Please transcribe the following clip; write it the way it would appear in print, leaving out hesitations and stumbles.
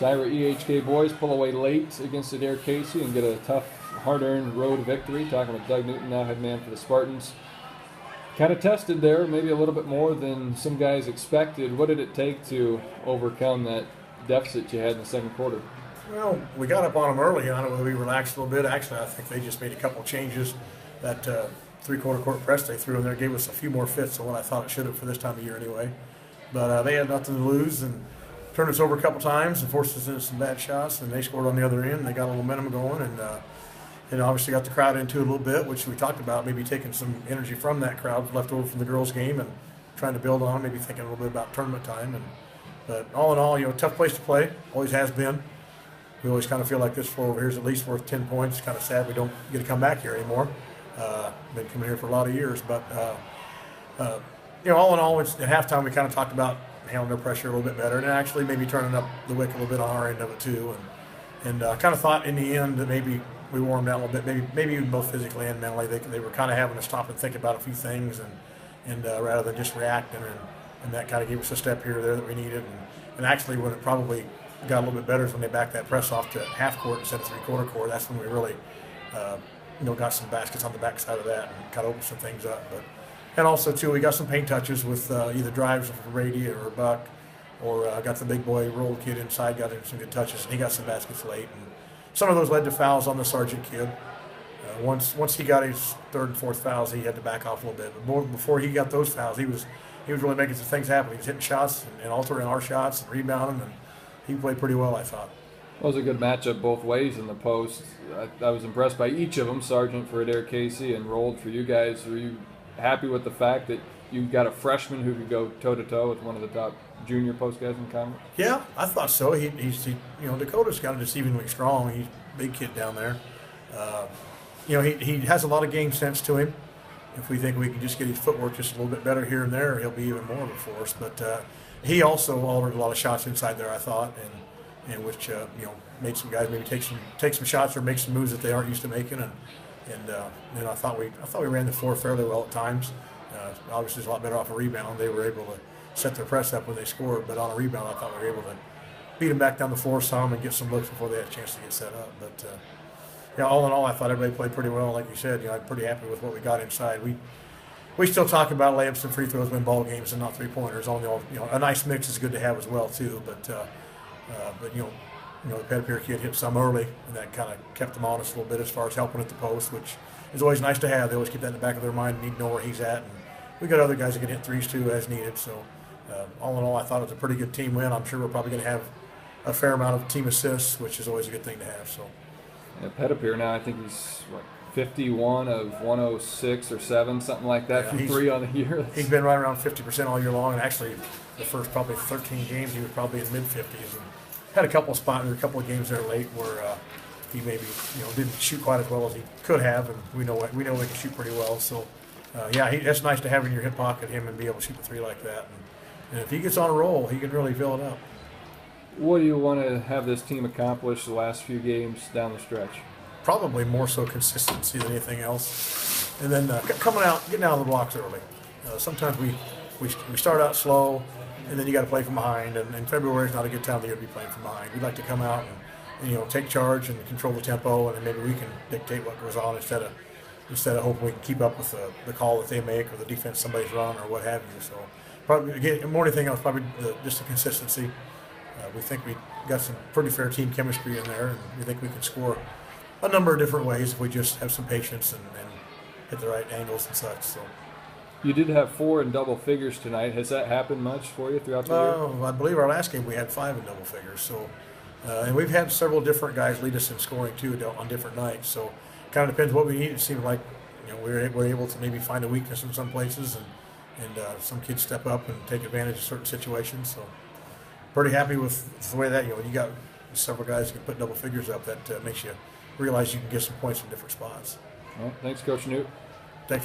Exira EHK boys pull away late against Adair Casey and get a tough, hard-earned road victory. Talking with Doug Newton, now head man for the Spartans. Kind of tested there, maybe a little bit more than some guys expected. What did it take to overcome that deficit you had in the second quarter? Well, we got up on them early on it. We relaxed a little bit. Actually, I think they just made a couple changes. That three-quarter court press they threw in there gave us a few more fits than what I thought it should have for this time of year anyway. But they had nothing to lose and turned us over a couple times and forced us into some bad shots. And they scored on the other end. They got a little momentum going and obviously got the crowd into it a little bit, which we talked about, maybe taking some energy from that crowd left over from the girls' game and trying to build on, maybe thinking a little bit about tournament time. But all in all, tough place to play, always has been. We always kind of feel like this floor over here is at least worth 10 points. It's kind of sad we don't get to come back here anymore. Been coming here for a lot of years. But, all in all, at halftime we kind of talked about handling their pressure a little bit better and actually maybe turning up the wick a little bit on our end of it too. And kind of thought in the end that maybe we wore them down a little bit, maybe even both physically and mentally. They were kind of having to stop and think about a few things and rather than just reacting. And that kind of gave us a step here or there that we needed. And actually when it probably got a little bit better is when they backed that press off to half court instead of three-quarter court. That's when we really, got some baskets on the backside of that and kind of opened some things up. And also, too, we got some paint touches with either drives from Brady or Buck, or got the big boy rolled kid inside, got him some good touches, and he got some baskets late. And some of those led to fouls on the Sargent kid. Once he got his third and fourth fouls, he had to back off a little bit. But before he got those fouls, he was really making some things happen. He was hitting shots and altering our shots and rebounding, and he played pretty well, I thought. It was a good matchup both ways in the post. I was impressed by each of them, Sargent for Adair Casey and Rolled for you guys. Were you happy with the fact that you got a freshman who could go toe-to-toe with one of the top junior post guys in the conference? Yeah, I thought so. Dakota's got a deceivingly strong. He's a big kid down there. He has a lot of game sense to him. If we think we can just get his footwork just a little bit better here and there, he'll be even more of a force. But he also altered a lot of shots inside there, I thought, and which made some guys maybe take some shots or make some moves that they aren't used to making. And I thought we ran the floor fairly well at times. Obviously, it's a lot better off a rebound. They were able to set their press up when they scored, but on a rebound, I thought we were able to beat them back down the floor some and get some looks before they had a chance to get set up. But all in all, I thought everybody played pretty well. Like you said, I'm pretty happy with what we got inside. We still talk about layups and free throws win ball games and not three-pointers. A nice mix is good to have as well too. But the Pettipier kid hit some early, and that kind of kept them honest a little bit as far as helping at the post, which is always nice to have. They always keep that in the back of their mind and need to know where he's at. And we got other guys that can hit threes too as needed. So all in all, I thought it was a pretty good team win. I'm sure we're probably going to have a fair amount of team assists, which is always a good thing to have. So Pettipier now, I think he's 51 of 106 or 7, something like that from three on the year. He's been right around 50% all year long, and actually the first probably 13 games he was probably in mid-50s. And had a couple of games there late where he maybe didn't shoot quite as well as he could have, and we know they can shoot pretty well. So that's nice to have in your hip pocket him and be able to shoot the three like that. And if he gets on a roll, he can really fill it up. What do you want to have this team accomplish the last few games down the stretch? Probably more so consistency than anything else, and then getting out of the blocks early. Sometimes we start out slow, and then you got to play from behind. And February is not a good time of the year to be playing from behind. We'd like to come out and take charge and control the tempo, and then maybe we can dictate what goes on instead of hoping we can keep up with the call that they make or the defense somebody's run or what have you. So probably again, more than anything else, probably just the consistency. We think we got some pretty fair team chemistry in there, and we think we can score a number of different ways if we just have some patience and hit the right angles and such. So you did have 4 in double figures tonight. Has that happened much for you throughout the year? I believe our last game we had 5 in double figures. So and we've had several different guys lead us in scoring too on different nights. So it kind of depends what we need. It seems like we're able to maybe find a weakness in some places, and some kids step up and take advantage of certain situations. So pretty happy with the way that you got several guys who can put double figures up. That makes you realize you can get some points from different spots. Well, thanks, Coach Newt.